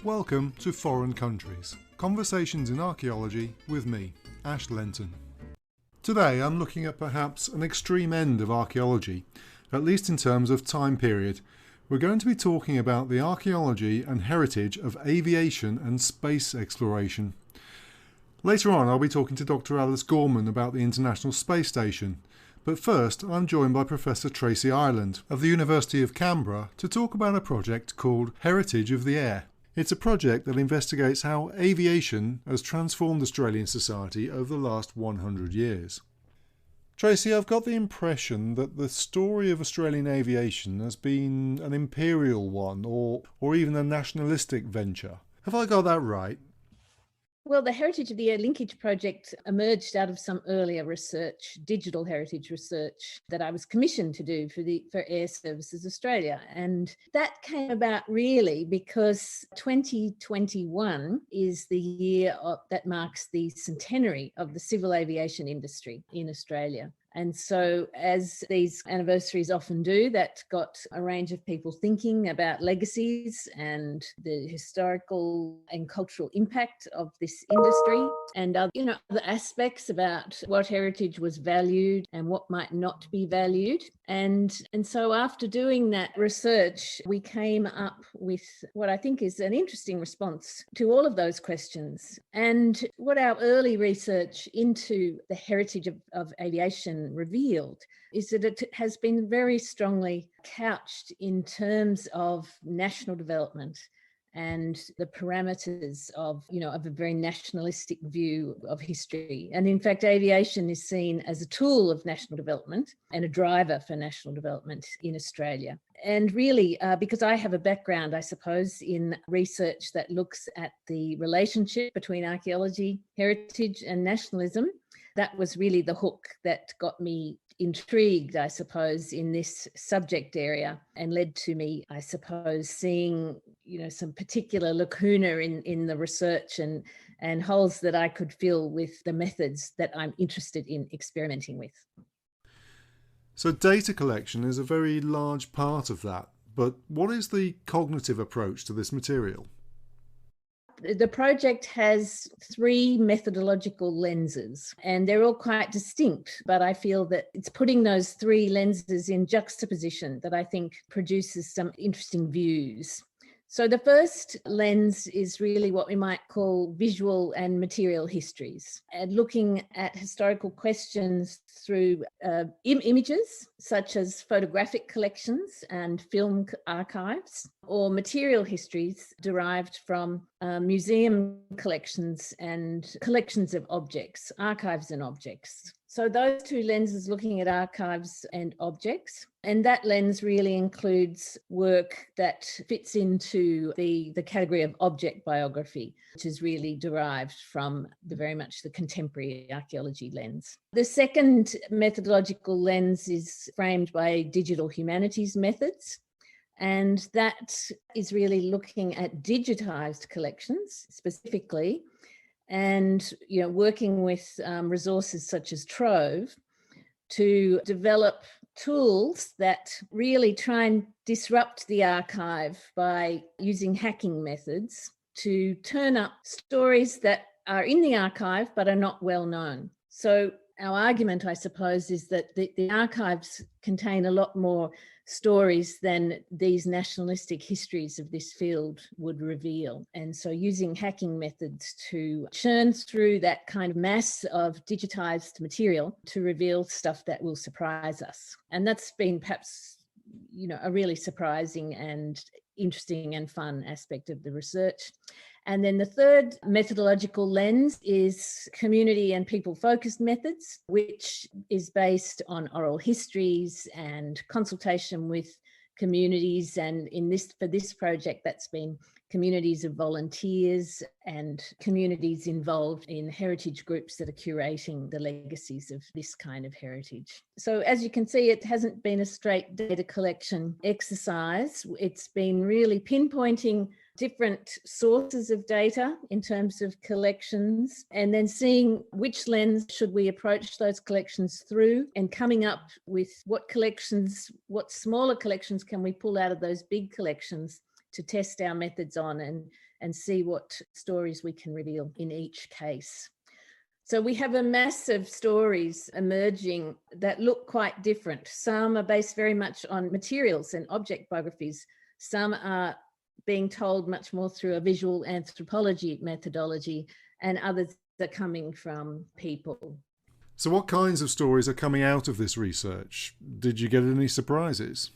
Welcome to Foreign Countries, Conversations in Archaeology with me, Ash Lenton. Today I'm looking at perhaps an extreme end of archaeology, at least in terms of time period. We're going to be talking about the archaeology and heritage of aviation and space exploration. Later on I'll be talking to Dr. Alice Gorman about the International Space Station, but first I'm joined by Professor Tracy Ireland of the University of Canberra to talk about a project called Heritage of the Air. It's a project that investigates how aviation has transformed Australian society over the last 100 years. Tracy, I've got the impression that the story of Australian aviation has been an imperial one or even a nationalistic venture. Have I got that right? Well, the Heritage of the Air Linkage project emerged out of some earlier research, digital heritage research, that I was commissioned to do for Air Services Australia. And that came about really because 2021 is the year that marks the centenary of the civil aviation industry in Australia. And so, as these anniversaries often do, that got a range of people thinking about legacies and the historical and cultural impact of this industry and other aspects about what heritage was valued and what might not be valued. And so after doing that research, we came up with what I think is an interesting response to all of those questions. And what our early research into the heritage of aviation revealed is that it has been very strongly couched in terms of national development and the parameters of a very nationalistic view of history. And in fact, aviation is seen as a tool of national development and a driver for national development in Australia. And really, because I have a background, I suppose, in research that looks at the relationship between archaeology, heritage and nationalism, that was really the hook that got me intrigued, I suppose, in this subject area and led to me, I suppose, seeing, some particular lacuna in the research and holes that I could fill with the methods that I'm interested in experimenting with. So data collection is a very large part of that, but what is the cognitive approach to this material? The project has 3 methodological lenses and they're all quite distinct, but I feel that it's putting those 3 lenses in juxtaposition that I think produces some interesting views. So the first lens is really what we might call visual and material histories, and looking at historical questions through images such as photographic collections and film archives, or material histories derived from museum collections and collections of objects, archives and objects. So those 2 lenses looking at archives and objects, and that lens really includes work that fits into the category of object biography, which is really derived from very much the contemporary archaeology lens. The second methodological lens is framed by digital humanities methods, and that is really looking at digitized collections specifically, and working with resources such as Trove to develop tools that really try and disrupt the archive by using hacking methods to turn up stories that are in the archive but are not well known. So our argument, I suppose, is that the archives contain a lot more stories than these nationalistic histories of this field would reveal. And so using hacking methods to churn through that kind of mass of digitized material to reveal stuff that will surprise us. And that's been perhaps, a really surprising and interesting and fun aspect of the research. And then the third methodological lens is community and people-focused methods, which is based on oral histories and consultation with communities. And for this project, that's been communities of volunteers and communities involved in heritage groups that are curating the legacies of this kind of heritage. So as you can see, it hasn't been a straight data collection exercise. It's been really pinpointing different sources of data in terms of collections, and then seeing which lens should we approach those collections through, and coming up with what smaller collections can we pull out of those big collections to test our methods on and see what stories we can reveal in each case. So we have a mass of stories emerging that look quite different. Some are based very much on materials and object biographies. Some are being told much more through a visual anthropology methodology, and others are coming from people. So what kinds of stories are coming out of this research? Did you get any surprises?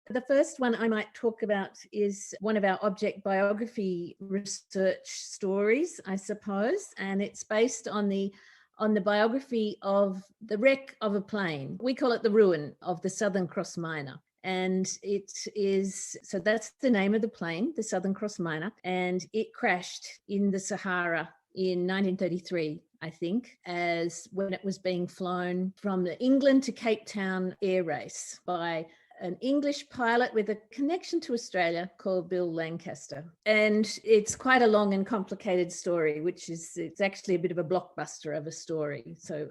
The first one I might talk about is one of our object biography research stories, I suppose, and it's based on the biography of the wreck of a plane. We call it the ruin of the Southern Cross Miner. And so that's the name of the plane, the Southern Cross Miner, and it crashed in the Sahara in 1933, I think, as when it was being flown from the England to Cape Town air race by an English pilot with a connection to Australia called Bill Lancaster. And it's quite a long and complicated story, it's actually a bit of a blockbuster of a story. So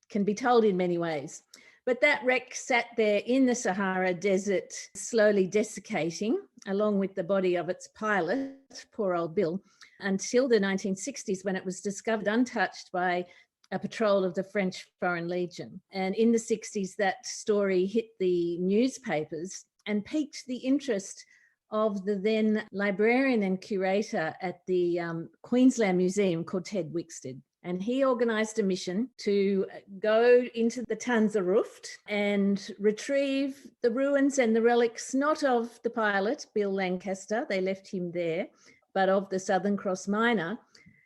can be told in many ways. But that wreck sat there in the Sahara Desert, slowly desiccating, along with the body of its pilot, poor old Bill, until the 1960s, when it was discovered untouched by a patrol of the French Foreign Legion. And in the 60s, that story hit the newspapers and piqued the interest of the then librarian and curator at the Queensland Museum called Ted Wickstead. And he organised a mission to go into the Tanza Ruft and retrieve the ruins and the relics, not of the pilot, Bill Lancaster, they left him there, but of the Southern Cross Miner,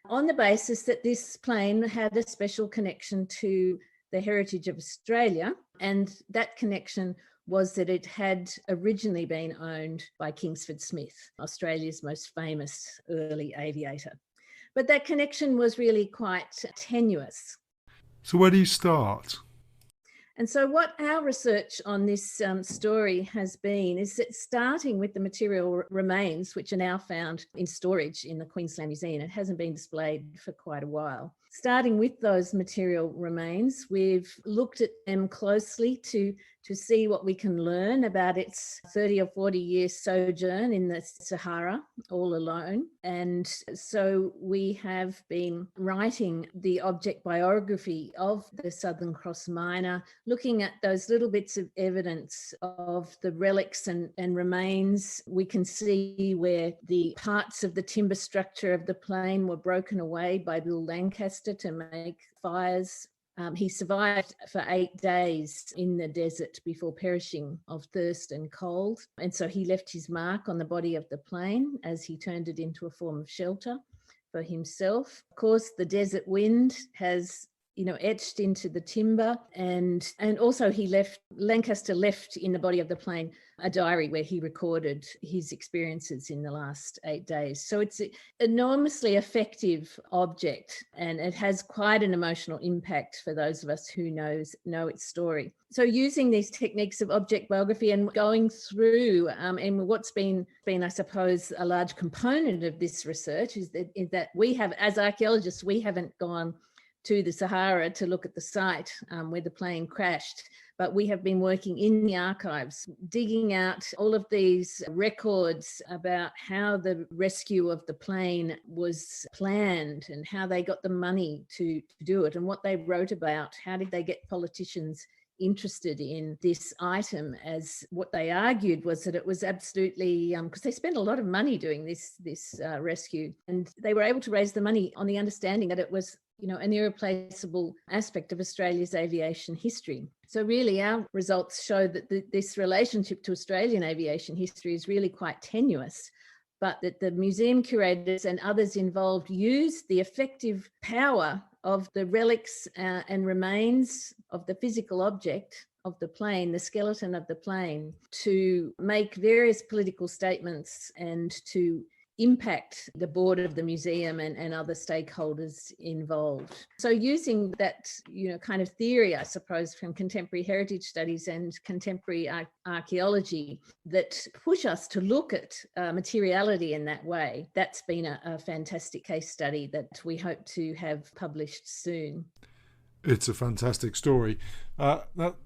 on the basis that this plane had a special connection to the heritage of Australia. And that connection was that it had originally been owned by Kingsford Smith, Australia's most famous early aviator. But that connection was really quite tenuous. So where do you start? And so what our research on this story has been is that starting with the material remains, which are now found in storage in the Queensland Museum, it hasn't been displayed for quite a while. Starting with those material remains, we've looked at them closely to see what we can learn about its 30 or 40 year sojourn in the Sahara all alone. And so we have been writing the object biography of the Southern Cross Miner, looking at those little bits of evidence of the relics and remains. We can see where the parts of the timber structure of the plane were broken away by Bill Lancaster to make fires. He survived for 8 days in the desert before perishing of thirst and cold. And so he left his mark on the body of the plane as he turned it into a form of shelter for himself. Of course, the desert wind has etched into the timber, and also Lancaster left in the body of the plane a diary where he recorded his experiences in the last 8 days. So it's an enormously effective object, and it has quite an emotional impact for those of us who know its story. So using these techniques of object biography and going through, and what's been, I suppose, a large component of this research is that we have, as archaeologists, we haven't gone to the Sahara to look at the site where the plane crashed. But we have been working in the archives, digging out all of these records about how the rescue of the plane was planned and how they got the money to do it and what they wrote about. How did they get politicians interested in this item? As what they argued was that it was absolutely, because they spent a lot of money doing this rescue, and they were able to raise the money on the understanding that it was an irreplaceable aspect of Australia's aviation history. So really our results show that this relationship to Australian aviation history is really quite tenuous, but that the museum curators and others involved used the effective power of the relics and remains of the physical object of the plane, the skeleton of the plane, to make various political statements and to impact the board of the museum and other stakeholders involved. So using that, kind of theory, I suppose, from contemporary heritage studies and contemporary archaeology that push us to look at materiality in that way, that's been a fantastic case study that we hope to have published soon. It's a fantastic story.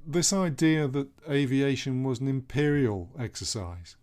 This idea that aviation was an imperial exercise.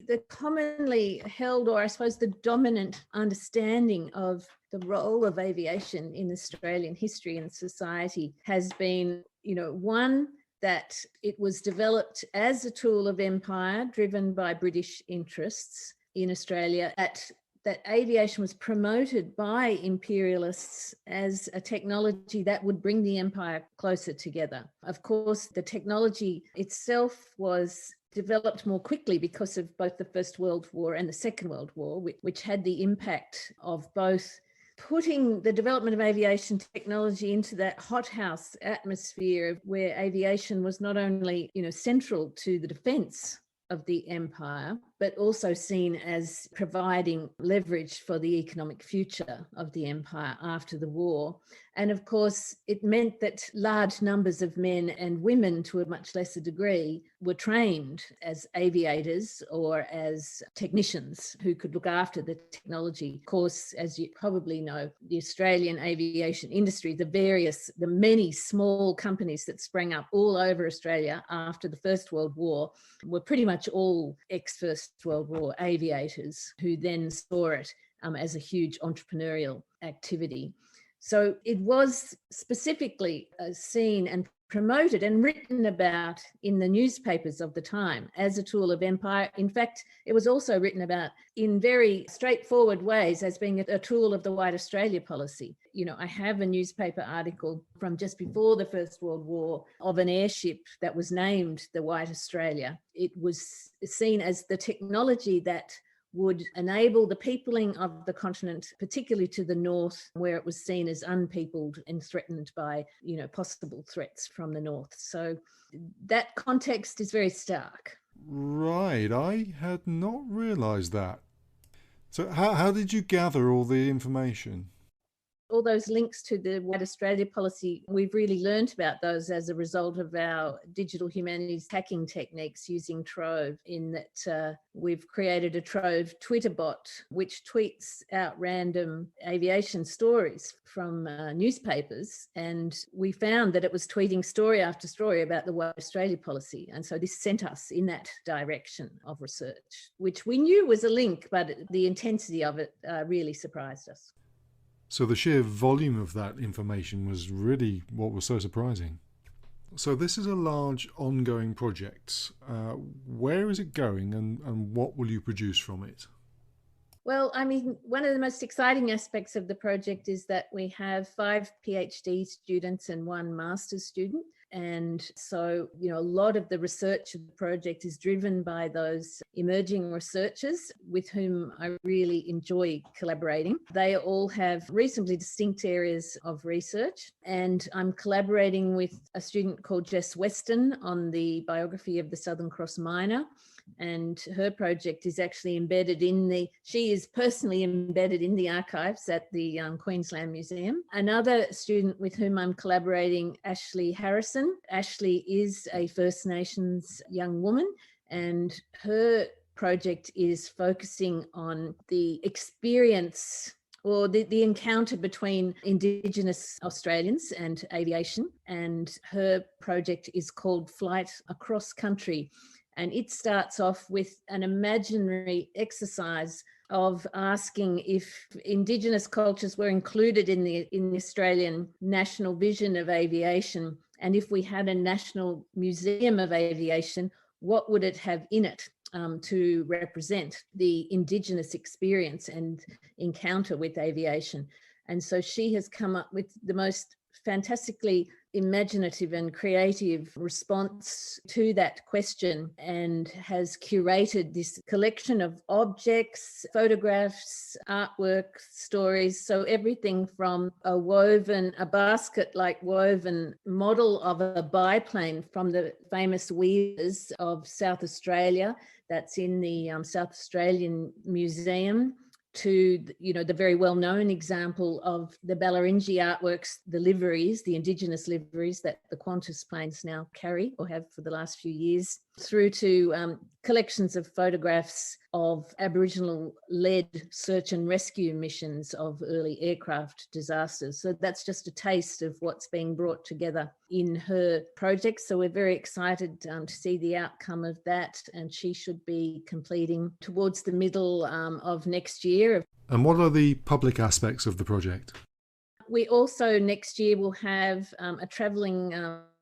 the commonly held, or I suppose the dominant understanding of the role of aviation in Australian history and society has been, one, that it was developed as a tool of empire driven by British interests in Australia, that aviation was promoted by imperialists as a technology that would bring the empire closer together. Of course, the technology itself was developed more quickly because of both the First World War and the Second World War, which had the impact of both putting the development of aviation technology into that hothouse atmosphere where aviation was not only, central to the defence of the empire, but also seen as providing leverage for the economic future of the empire after the war. And of course, it meant that large numbers of men and women, to a much lesser degree, were trained as aviators or as technicians who could look after the technology. Of course, as you probably know, the Australian aviation industry, the many small companies that sprang up all over Australia after the First World War were pretty much all ex-First World War aviators who then saw it as a huge entrepreneurial activity. So it was specifically seen and promoted and written about in the newspapers of the time as a tool of empire. In fact, it was also written about in very straightforward ways as being a tool of the White Australia policy. I have a newspaper article from just before the First World War of an airship that was named the White Australia. It was seen as the technology that would enable the peopling of the continent, particularly to the north, where it was seen as unpeopled and threatened by, possible threats from the north. So that context is very stark. Right, I had not realised that. So how did you gather all the information? All those links to the White Australia policy, we've really learned about those as a result of our digital humanities hacking techniques using Trove, in that we've created a Trove Twitter bot which tweets out random aviation stories from newspapers, and we found that it was tweeting story after story about the White Australia policy. And so this sent us in that direction of research, which we knew was a link, but the intensity of it really surprised us. So the sheer volume of that information was really what was so surprising. So this is a large ongoing project. Where is it going, and what will you produce from it? Well, one of the most exciting aspects of the project is that we have 5 PhD students and 1 master's student. And so, a lot of the research of the project is driven by those emerging researchers with whom I really enjoy collaborating. They all have reasonably distinct areas of research, and I'm collaborating with a student called Jess Weston on the biography of the Southern Cross miner. And her project is actually she is personally embedded in the archives at the Queensland Museum. Another student with whom I'm collaborating, Ashley Harrison. Ashley is a First Nations young woman, and her project is focusing on the experience or the encounter between Indigenous Australians and aviation. And her project is called Flight Across Country. And it starts off with an imaginary exercise of asking if Indigenous cultures were included in the Australian national vision of aviation, and if we had a national museum of aviation, what would it have in it to represent the Indigenous experience and encounter with aviation? And so she has come up with the most fantastically imaginative and creative response to that question, and has curated this collection of objects, photographs, artwork, stories. So everything from a basket-like woven model of a biplane from the famous weavers of South Australia that's in the South Australian Museum, to the very well-known example of the Ballaringi artworks, the liveries, the Indigenous liveries that the Qantas planes now carry or have for the last few years. through to collections of photographs of Aboriginal-led search and rescue missions of early aircraft disasters. So that's just a taste of what's being brought together in her project. So we're very excited to see the outcome of that, and she should be completing towards the middle of next year. And what are the public aspects of the project? We also next year will have a travelling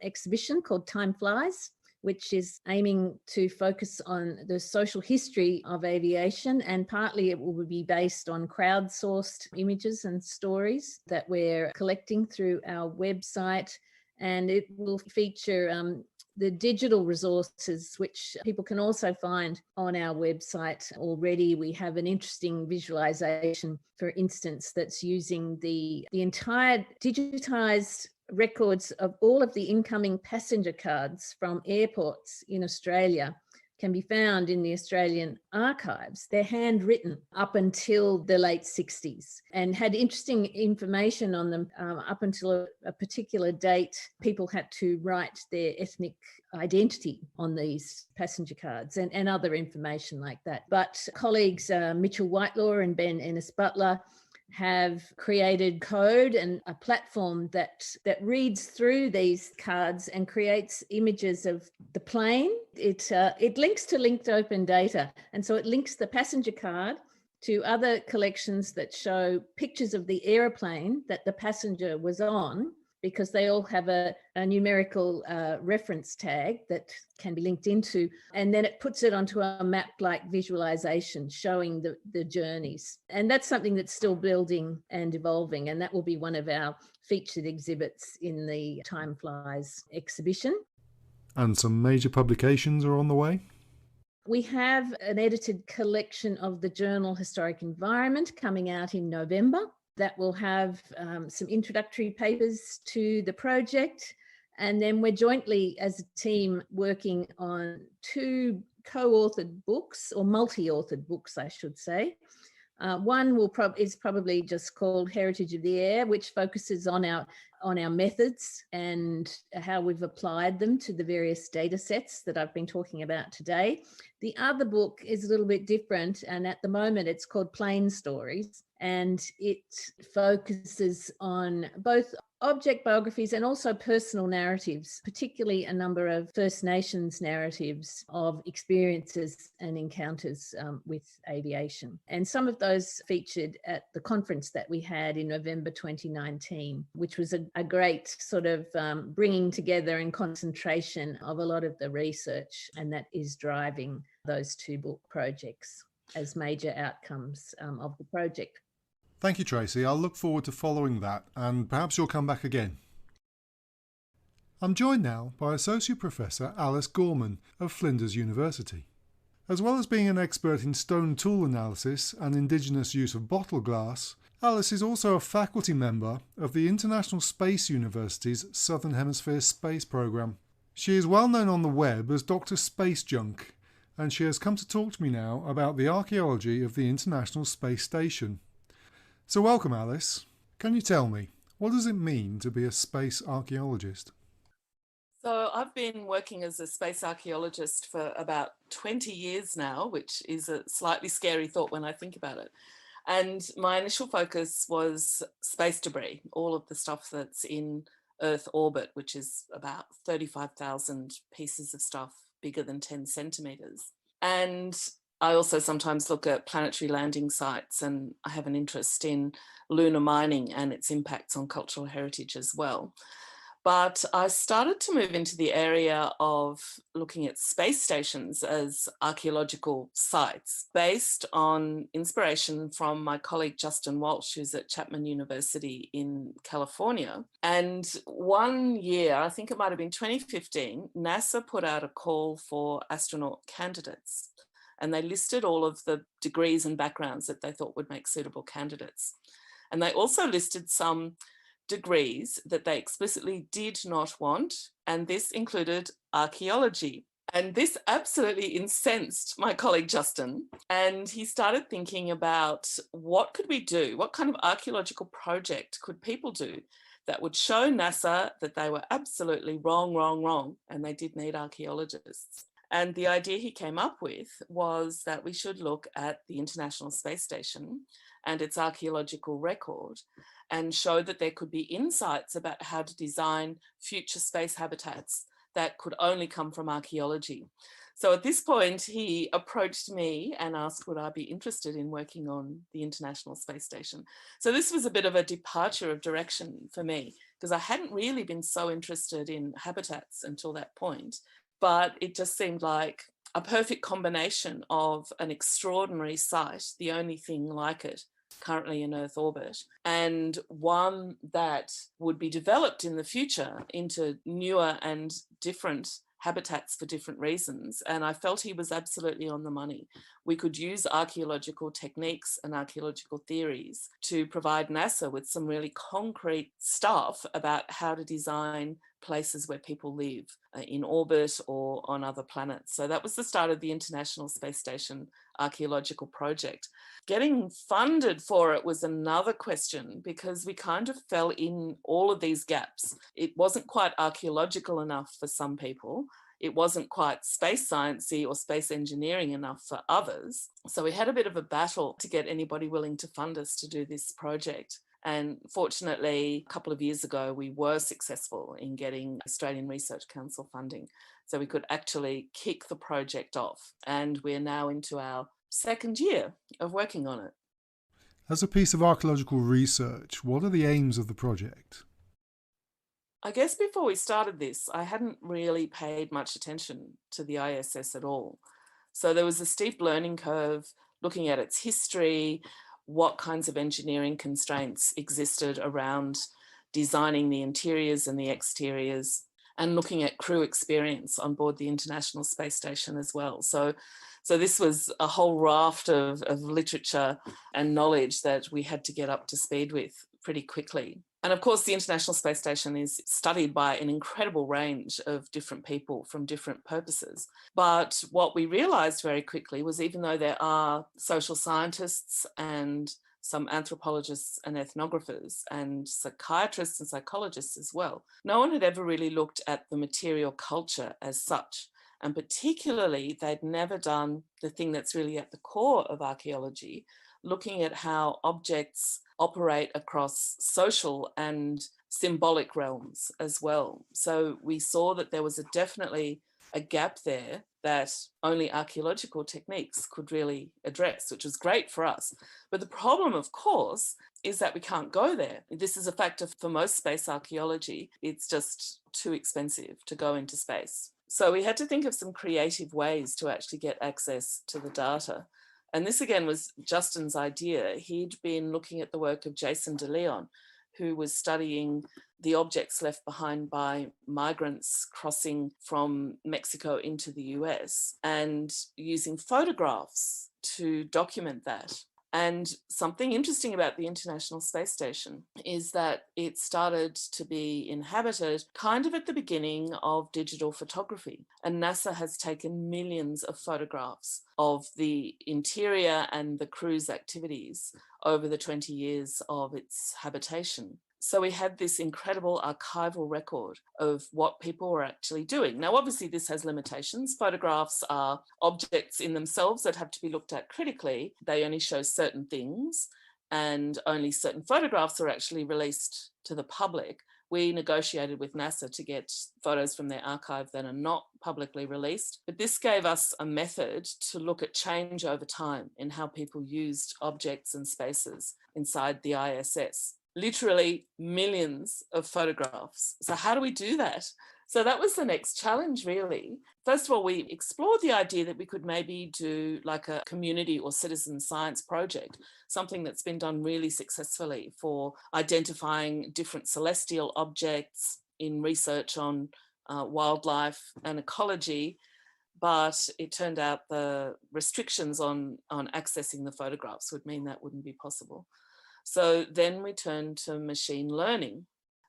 exhibition called Time Flies, which is aiming to focus on the social history of aviation, and partly it will be based on crowdsourced images and stories that we're collecting through our website, and it will feature the digital resources, which people can also find on our website already. We have an interesting visualization, for instance, that's using the entire digitized records of all of the incoming passenger cards from airports in Australia can be found in the Australian archives. They're handwritten up until the late 60s and had interesting information on them up until a particular date. People had to write their ethnic identity on these passenger cards and other information like that. But colleagues Mitchell Whitelaw and Ben Ennis-Butler have created code and a platform that reads through these cards and creates images of the plane. It links to linked open data, and so it links the passenger card to other collections that show pictures of the airplane that the passenger was on, because they all have a numerical reference tag that can be linked into, and then it puts it onto a map-like visualization showing the journeys. And that's something that's still building and evolving, and that will be one of our featured exhibits in the Time Flies exhibition. And some major publications are on the way? We have an edited collection of the journal Historic Environment coming out in November. That will have some introductory papers to the project. And then we're jointly as a team working on 2 co-authored books, or multi-authored books, I should say. One is probably just called Heritage of the Air, which focuses on our methods and how we've applied them to the various data sets that I've been talking about today. The other book is a little bit different, and at the moment it's called Plane Stories, and it focuses on both object biographies and also personal narratives, particularly a number of First Nations narratives of experiences and encounters with aviation. And some of those featured at the conference that we had in November 2019, which was a great sort of bringing together and concentration of a lot of the research, and that is driving those 2 book projects as major outcomes of the project. Thank you, Tracy. I'll look forward to following that, and perhaps you'll come back again. I'm joined now by Associate Professor Alice Gorman of Flinders University. As well as being an expert in stone tool analysis and indigenous use of bottle glass, Alice is also a faculty member of the International Space University's Southern Hemisphere Space Programme. She is well known on the web as Dr. Space Junk, and she has come to talk to me now about the archaeology of the International Space Station. So welcome, Alice. Can you tell me, what does it mean to be a space archaeologist? So I've been working as a space archaeologist for about 20 years now, which is a slightly scary thought when I think about it. And my initial focus was space debris, all of the stuff that's in Earth orbit, which is about 35,000 pieces of stuff bigger than 10 centimeters. And I also sometimes look at planetary landing sites, and I have an interest in lunar mining and its impacts on cultural heritage as well. But I started to move into the area of looking at space stations as archaeological sites based on inspiration from my colleague Justin Walsh, who's at Chapman University in California. And one year, I think it might have been 2015, NASA put out a call for astronaut candidates. And they listed all of the degrees and backgrounds that they thought would make suitable candidates. And they also listed some degrees that they explicitly did not want, and this included archaeology. And this absolutely incensed my colleague Justin, and he started thinking about what could we do, what kind of archaeological project could people do that would show NASA that they were absolutely wrong, and they did need archaeologists. And the idea he came up with was that we should look at the International Space Station and its archaeological record and show that there could be insights about how to design future space habitats that could only come from archaeology. So at this point, he approached me and asked, would I be interested in working on the International Space Station? So this was a bit of a departure of direction for me, because I hadn't really been so interested in habitats until that point. But it just seemed like a perfect combination of an extraordinary site, the only thing like it currently in Earth orbit, and one that would be developed in the future into newer and different habitats for different reasons. And I felt he was absolutely on the money. We could use archaeological techniques and archaeological theories to provide NASA with some really concrete stuff about how to design places where people live in orbit or on other planets. So that was the start of the International Space Station archaeological project. Getting funded for it was another question, because we kind of fell in all of these gaps. It wasn't quite archaeological enough for some people. It wasn't quite space sciencey or space engineering enough for others. So we had a bit of a battle to get anybody willing to fund us to do this project. And fortunately, a couple of years ago, we were successful in getting Australian Research Council funding. So we could actually kick the project off. And we're now into our second year of working on it. As a piece of archaeological research, what are the aims of the project? I guess before we started this, I hadn't really paid much attention to the ISS at all. So there was a steep learning curve looking at its history, what kinds of engineering constraints existed around designing the interiors and the exteriors, and looking at crew experience on board the International Space Station as well. So this was a whole raft of literature and knowledge that we had to get up to speed with pretty quickly. And of course, the International Space Station is studied by an incredible range of different people from different purposes. But what we realized very quickly was, even though there are social scientists and some anthropologists and ethnographers and psychiatrists and psychologists as well, no one had ever really looked at the material culture as such. And particularly, they'd never done the thing that's really at the core of archaeology, looking at how objects operate across social and symbolic realms as well. So we saw that there was definitely a gap there that only archaeological techniques could really address, which was great for us. But the problem, of course, is that we can't go there. This is a factor for most space archaeology. It's just too expensive to go into space. So we had to think of some creative ways to actually get access to the data. And this again was Justin's idea. He'd been looking at the work of Jason de Leon, who was studying the objects left behind by migrants crossing from Mexico into the US, and using photographs to document that. And something interesting about the International Space Station is that it started to be inhabited kind of at the beginning of digital photography. And NASA has taken millions of photographs of the interior and the crew's activities over the 20 years of its habitation. So we had this incredible archival record of what people were actually doing. Now, obviously, this has limitations. Photographs are objects in themselves that have to be looked at critically. They only show certain things, and only certain photographs are actually released to the public. We negotiated with NASA to get photos from their archive that are not publicly released. But this gave us a method to look at change over time in how people used objects and spaces inside the ISS. Literally millions of photographs. So how do we do that? So that was the next challenge, really. First of all, we explored the idea that we could maybe do like a community or citizen science project, something that's been done really successfully for identifying different celestial objects in research on wildlife and ecology. But it turned out the restrictions on accessing the photographs would mean that wouldn't be possible. So then we turned to machine learning.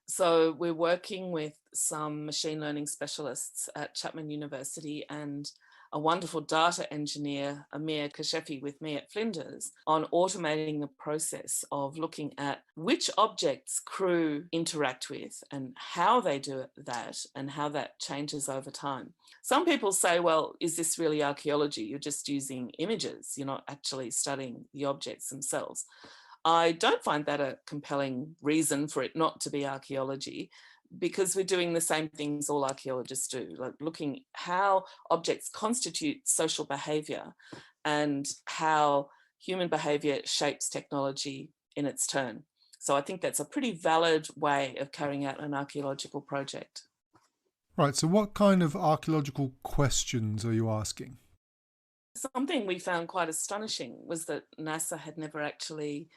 So we're working with some machine learning specialists at Chapman University and a wonderful data engineer, Amir Kashefi, with me at Flinders on automating the process of looking at which objects crew interact with and how they do that and how that changes over time. Some people say, well, is this really archaeology? You're just using images. You're not actually studying the objects themselves. I don't find that a compelling reason for it not to be archaeology, because we're doing the same things all archaeologists do, like looking how objects constitute social behaviour and how human behaviour shapes technology in its turn. So I think that's a pretty valid way of carrying out an archaeological project. Right, so what kind of archaeological questions are you asking? Something we found quite astonishing was that NASA had never actually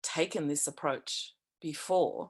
taken this approach before.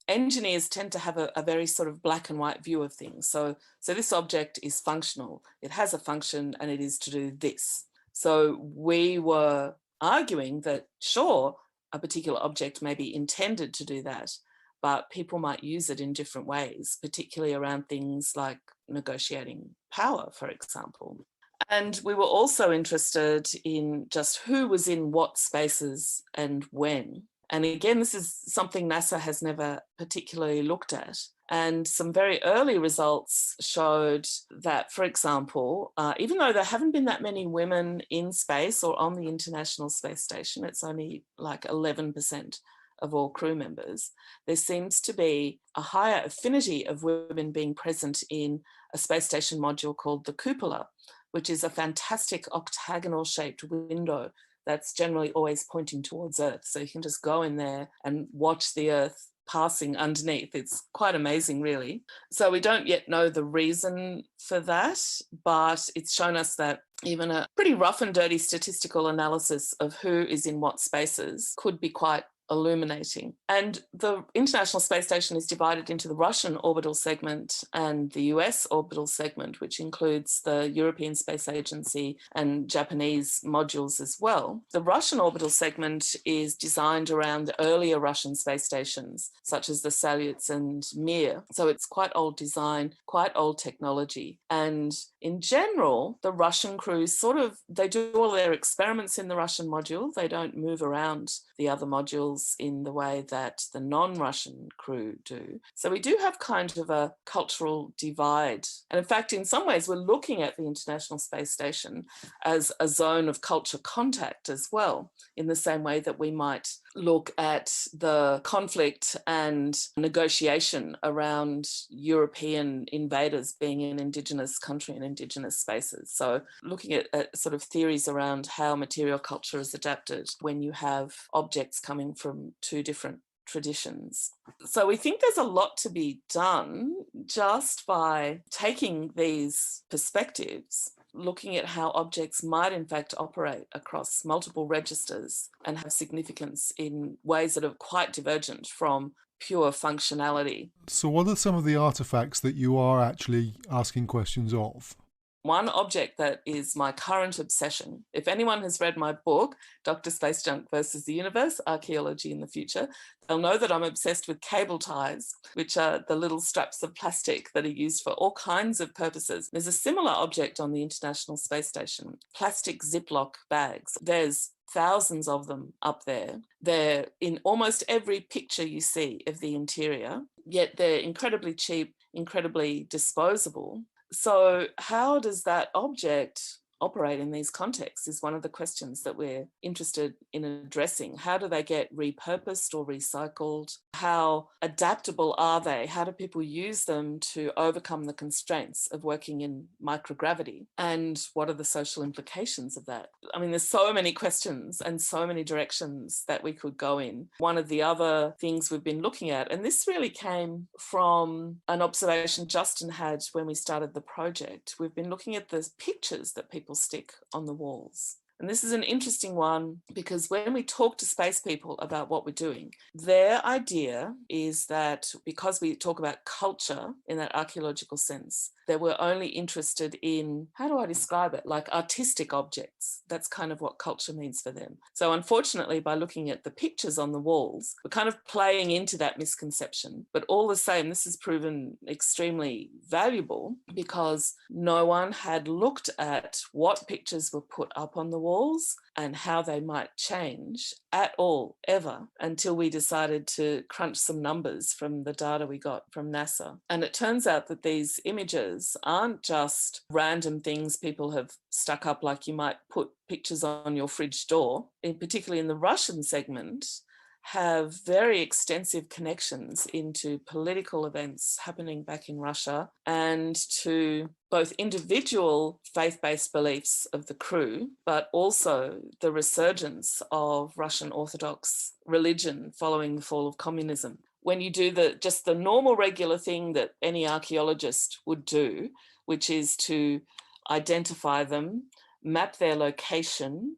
Engineers tend to have a very sort of black and white view of things. So this object is functional. It has a function and it is to do this. So we were arguing that, sure, a particular object may be intended to do that, but people might use it in different ways, particularly around things like negotiating power, for example. And we were also interested in just who was in what spaces and when. And again, this is something NASA has never particularly looked at. And some very early results showed that, for example, even though there haven't been that many women in space or on the International Space Station, it's only like 11% of all crew members, there seems to be a higher affinity of women being present in a space station module called the cupola, which is a fantastic octagonal shaped window that's generally always pointing towards Earth. So you can just go in there and watch the Earth passing underneath. It's quite amazing, really. So we don't yet know the reason for that, but it's shown us that even a pretty rough and dirty statistical analysis of who is in what spaces could be quite illuminating. And the International Space Station is divided into the Russian orbital segment and the US orbital segment, which includes the European Space Agency and Japanese modules as well. The Russian orbital segment is designed around the earlier Russian space stations, such as the Salyuts and Mir. So it's quite old design, quite old technology. And in general, the Russian crews they do all their experiments in the Russian module. They don't move around the other modules in the way that the non-Russian crew do. So we do have kind of a cultural divide. And in fact, in some ways, we're looking at the International Space Station as a zone of culture contact as well, in the same way that we might look at the conflict and negotiation around European invaders being an Indigenous country and Indigenous spaces. So looking at sort of theories around how material culture is adapted when you have objects coming from two different traditions. So we think there's a lot to be done just by taking these perspectives, looking at how objects might in fact operate across multiple registers and have significance in ways that are quite divergent from pure functionality. So what are some of the artifacts that you are actually asking questions of? One object that is my current obsession, if anyone has read my book, Dr. Space Junk versus the Universe, Archaeology in the Future, they'll know that I'm obsessed with cable ties, which are the little straps of plastic that are used for all kinds of purposes. There's a similar object on the International Space Station, plastic Ziploc bags. There's thousands of them up there. They're in almost every picture you see of the interior, yet they're incredibly cheap, incredibly disposable. So how does that object operate in these contexts is one of the questions that we're interested in addressing. How do they get repurposed or recycled? How adaptable are they? How do people use them to overcome the constraints of working in microgravity? And what are the social implications of that? I mean, there's so many questions and so many directions that we could go in. One of the other things we've been looking at, and this really came from an observation Justin had when we started the project, we've been looking at the pictures that people stick on the walls. And this is an interesting one because when we talk to space people about what we're doing, their idea is that because we talk about culture in that archaeological sense, that we're only interested in, how do I describe it, like artistic objects. That's kind of what culture means for them. So unfortunately, by looking at the pictures on the walls, we're kind of playing into that misconception. But all the same, this has proven extremely valuable because no one had looked at what pictures were put up on the walls and how they might change at all, ever, until we decided to crunch some numbers from the data we got from NASA. And it turns out that these images aren't just random things people have stuck up, like you might put pictures on your fridge door, particularly in the Russian segment, have very extensive connections into political events happening back in Russia and to both individual faith-based beliefs of the crew, but also the resurgence of Russian Orthodox religion following the fall of communism. When you do just the normal regular thing that any archaeologist would do, which is to identify them, map their location,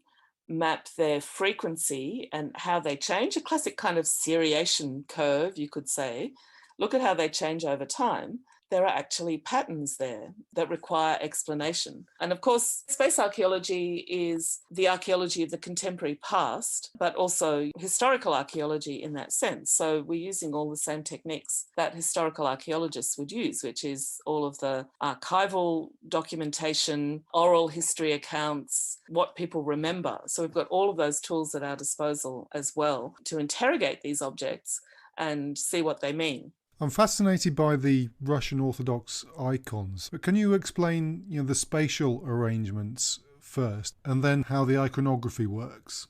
map their frequency and how they change, a classic kind of seriation curve, you could say. Look at how they change over time. There are actually patterns there that require explanation. And of course, space archaeology is the archaeology of the contemporary past, but also historical archaeology in that sense. So we're using all the same techniques that historical archaeologists would use, which is all of the archival documentation, oral history accounts, what people remember. So we've got all of those tools at our disposal as well to interrogate these objects and see what they mean. I'm fascinated by the Russian Orthodox icons, but can you explain, the spatial arrangements first, and then how the iconography works?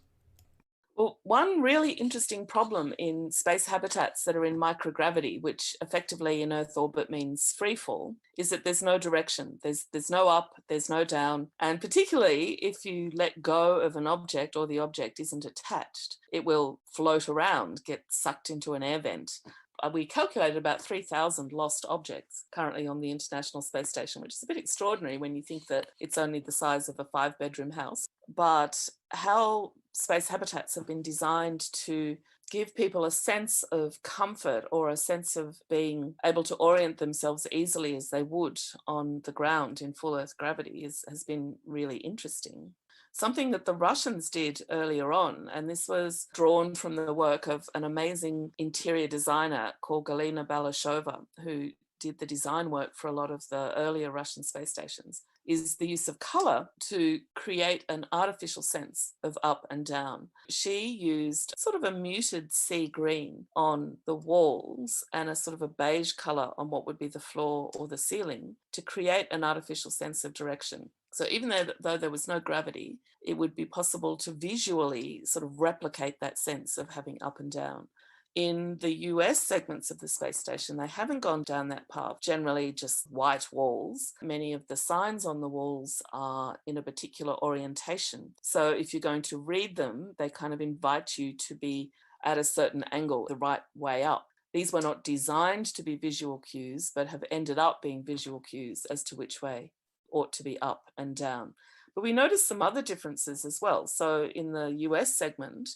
Well, one really interesting problem in space habitats that are in microgravity, which effectively in Earth orbit means free fall, is that there's no direction. There's no up, there's no down. And particularly if you let go of an object or the object isn't attached, it will float around, get sucked into an air vent. We calculated about 3,000 lost objects currently on the International Space Station, which is a bit extraordinary when you think that it's only the size of a 5-bedroom house. But how space habitats have been designed to give people a sense of comfort or a sense of being able to orient themselves easily as they would on the ground in full Earth gravity has been really interesting. Something that the Russians did earlier on, and this was drawn from the work of an amazing interior designer called Galina Balashova, who did the design work for a lot of the earlier Russian space stations, is the use of color to create an artificial sense of up and down. She used sort of a muted sea green on the walls and a sort of a beige color on what would be the floor or the ceiling to create an artificial sense of direction. So even though there was no gravity, it would be possible to visually sort of replicate that sense of having up and down. In the US segments of the space station, they haven't gone down that path, generally just white walls. Many of the signs on the walls are in a particular orientation. So if you're going to read them, they kind of invite you to be at a certain angle, the right way up. These were not designed to be visual cues, but have ended up being visual cues as to which way ought to be up and down. But we noticed some other differences as well. So in the US segment,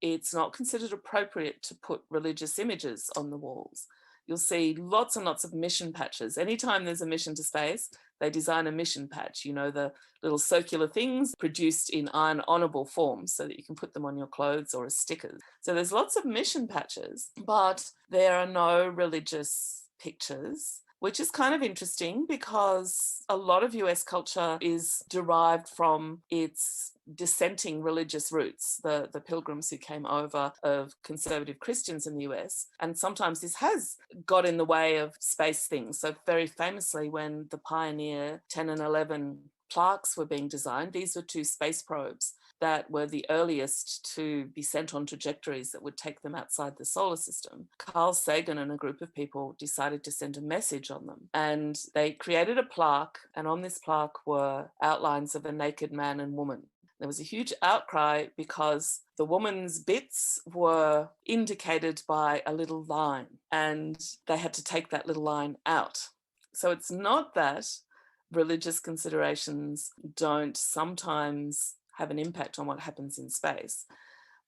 it's not considered appropriate to put religious images on the walls. You'll see lots and lots of mission patches. Anytime there's a mission to space, they design a mission patch, the little circular things produced in iron-onable forms so that you can put them on your clothes or as stickers. So there's lots of mission patches, but there are no religious pictures, which is kind of interesting because a lot of US culture is derived from its dissenting religious roots, the pilgrims who came over of conservative Christians in the US. And sometimes this has got in the way of space things. So very famously, when the Pioneer 10 and 11 plaques were being designed, these were two space probes that were the earliest to be sent on trajectories that would take them outside the solar system. Carl Sagan and a group of people decided to send a message on them. And they created a plaque, and on this plaque were outlines of a naked man and woman. There was a huge outcry because the woman's bits were indicated by a little line, and they had to take that little line out. So it's not that religious considerations don't sometimes have an impact on what happens in space.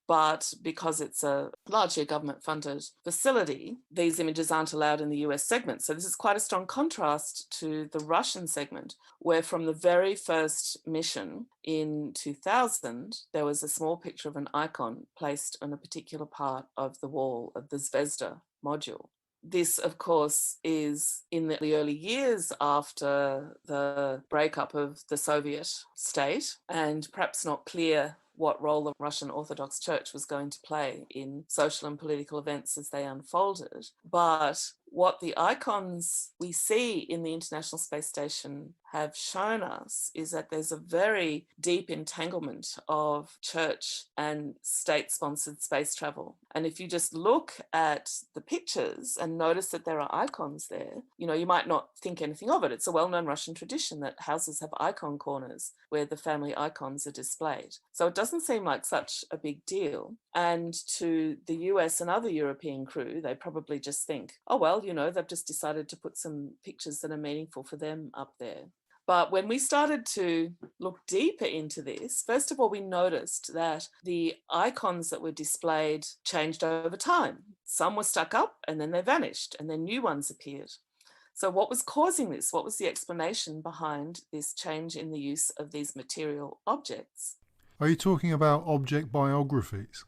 But because it's a largely a government-funded facility, these images aren't allowed in the US segment. So this is quite a strong contrast to the Russian segment, where from the very first mission in 2000, there was a small picture of an icon placed on a particular part of the wall of the Zvezda module. This, of course, is in the early years after the breakup of the Soviet state, and perhaps not clear what role the Russian Orthodox Church was going to play in social and political events as they unfolded. But what the icons we see in the International Space Station have shown us is that there's a very deep entanglement of church and state-sponsored space travel. And if you just look at the pictures and notice that there are icons there, you might not think anything of it. It's a well-known Russian tradition that houses have icon corners where the family icons are displayed. So it doesn't seem like such a big deal. And to the US and other European crew, they probably just think, oh, well, they've just decided to put some pictures that are meaningful for them up there. But when we started to look deeper into this, first of all, we noticed that the icons that were displayed changed over time. Some were stuck up and then they vanished and then new ones appeared. So what was causing this? What was the explanation behind this change in the use of these material objects? Are you talking about object biographies?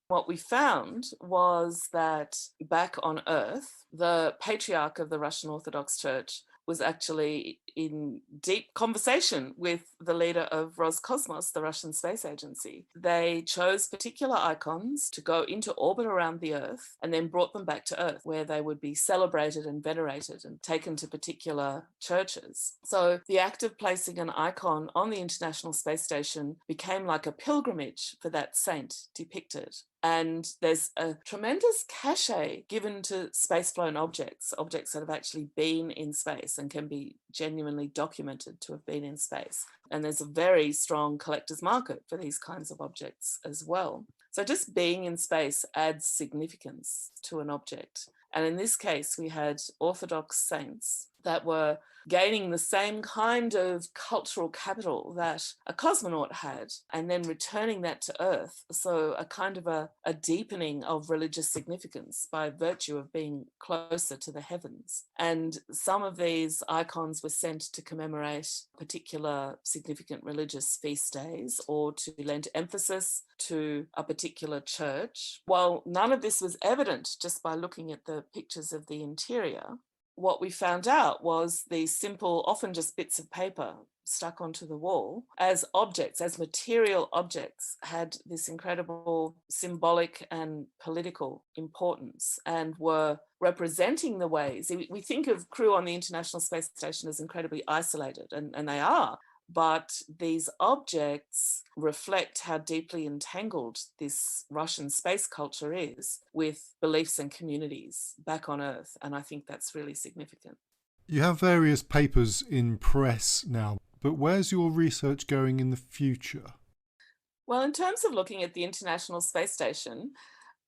What we found was that back on Earth, the patriarch of the Russian Orthodox Church was actually in deep conversation with the leader of Roscosmos, the Russian space agency. They chose particular icons to go into orbit around the Earth and then brought them back to Earth, where they would be celebrated and venerated and taken to particular churches. So the act of placing an icon on the International Space Station became like a pilgrimage for that saint depicted. And there's a tremendous cachet given to spaceflown objects that have actually been in space and can be genuinely documented to have been in space. And there's a very strong collector's market for these kinds of objects as well. So just being in space adds significance to an object. And in this case, we had Orthodox saints that were gaining the same kind of cultural capital that a cosmonaut had, and then returning that to Earth. So a kind of a deepening of religious significance by virtue of being closer to the heavens. And some of these icons were sent to commemorate particular significant religious feast days or to lend emphasis to a particular church. While none of this was evident just by looking at the pictures of the interior, what we found out was these simple, often just bits of paper stuck onto the wall as objects, as material objects, had this incredible symbolic and political importance and were representing the ways. We think of crew on the International Space Station as incredibly isolated, and they are. But these objects reflect how deeply entangled this Russian space culture is with beliefs and communities back on Earth. And I think that's really significant. You have various papers in press now, but where's your research going in the future? Well, in terms of looking at the International Space Station,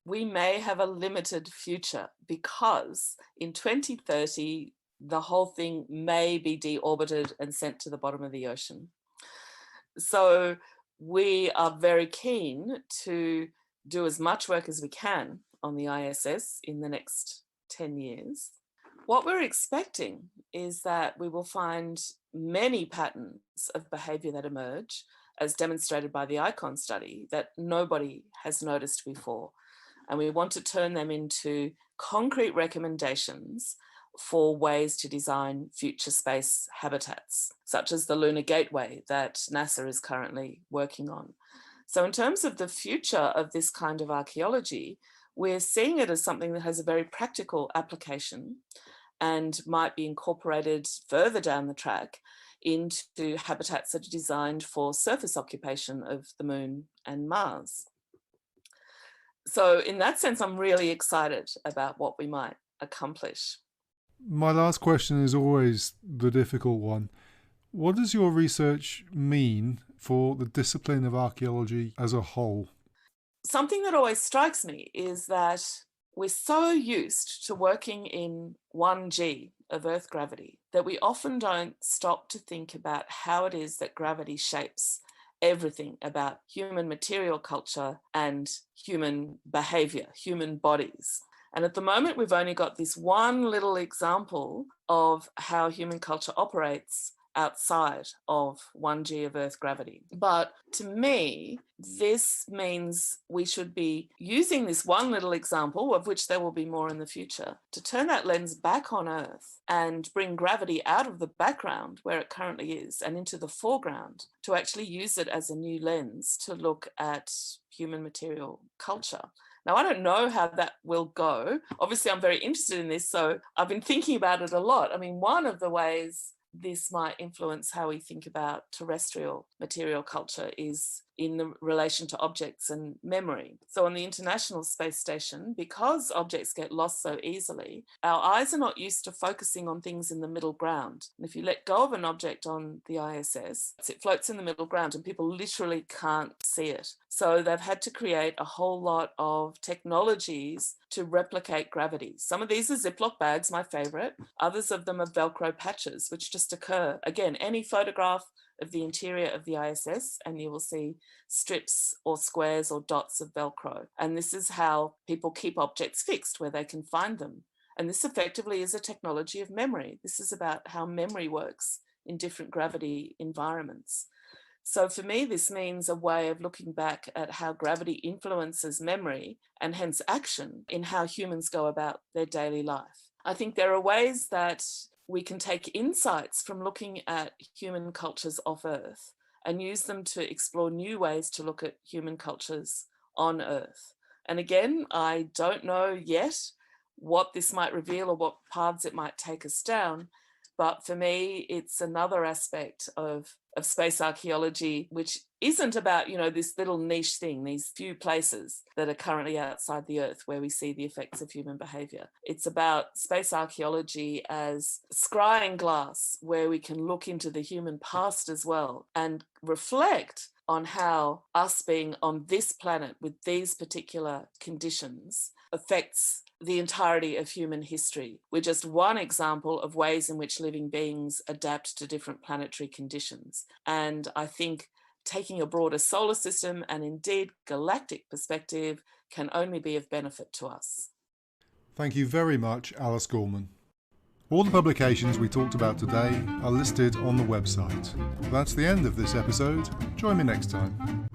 we may have a limited future because in 2030, the whole thing may be deorbited and sent to the bottom of the ocean. So we are very keen to do as much work as we can on the ISS in the next 10 years. What we're expecting is that we will find many patterns of behaviour that emerge, as demonstrated by the ICON study, that nobody has noticed before. And we want to turn them into concrete recommendations for ways to design future space habitats, such as the Lunar Gateway that NASA is currently working on. So in terms of the future of this kind of archaeology, we're seeing it as something that has a very practical application and might be incorporated further down the track into habitats that are designed for surface occupation of the Moon and Mars. So in that sense, I'm really excited about what we might accomplish. My last question is always the difficult one. What does your research mean for the discipline of archaeology as a whole? Something that always strikes me is that we're so used to working in 1g of Earth gravity that we often don't stop to think about how it is that gravity shapes everything about human material culture and human behavior, human bodies. And at the moment, we've only got this one little example of how human culture operates outside of 1g of Earth gravity. But to me, this means we should be using this one little example, of which there will be more in the future, to turn that lens back on Earth and bring gravity out of the background where it currently is and into the foreground, to actually use it as a new lens to look at human material culture. Now, I don't know how that will go. Obviously, I'm very interested in this, so I've been thinking about it a lot. I mean, one of the ways this might influence how we think about terrestrial material culture is in the relation to objects and memory. So on the International Space Station, because objects get lost so easily, our eyes are not used to focusing on things in the middle ground. And if you let go of an object on the ISS, it floats in the middle ground and people literally can't see it. So they've had to create a whole lot of technologies to replicate gravity. Some of these are Ziploc bags, my favorite. Others of them are Velcro patches, which just occur. Again, any photograph of the interior of the ISS and you will see strips or squares or dots of Velcro. And this is how people keep objects fixed where they can find them. And this effectively is a technology of memory. This is about how memory works in different gravity environments. So for me, this means a way of looking back at how gravity influences memory and hence action in how humans go about their daily life. I think there are ways that we can take insights from looking at human cultures off Earth and use them to explore new ways to look at human cultures on Earth. And again, I don't know yet what this might reveal or what paths it might take us down. But for me, it's another aspect of space archaeology, which isn't about, this little niche thing, these few places that are currently outside the Earth where we see the effects of human behavior. It's about space archaeology as scrying glass, where we can look into the human past as well and reflect on how us being on this planet with these particular conditions affects the entirety of human history. We're just one example of ways in which living beings adapt to different planetary conditions. And I think taking a broader solar system and indeed galactic perspective can only be of benefit to us. Thank you very much, Alice Gorman. All the publications we talked about today are listed on the website. That's the end of this episode. Join me next time.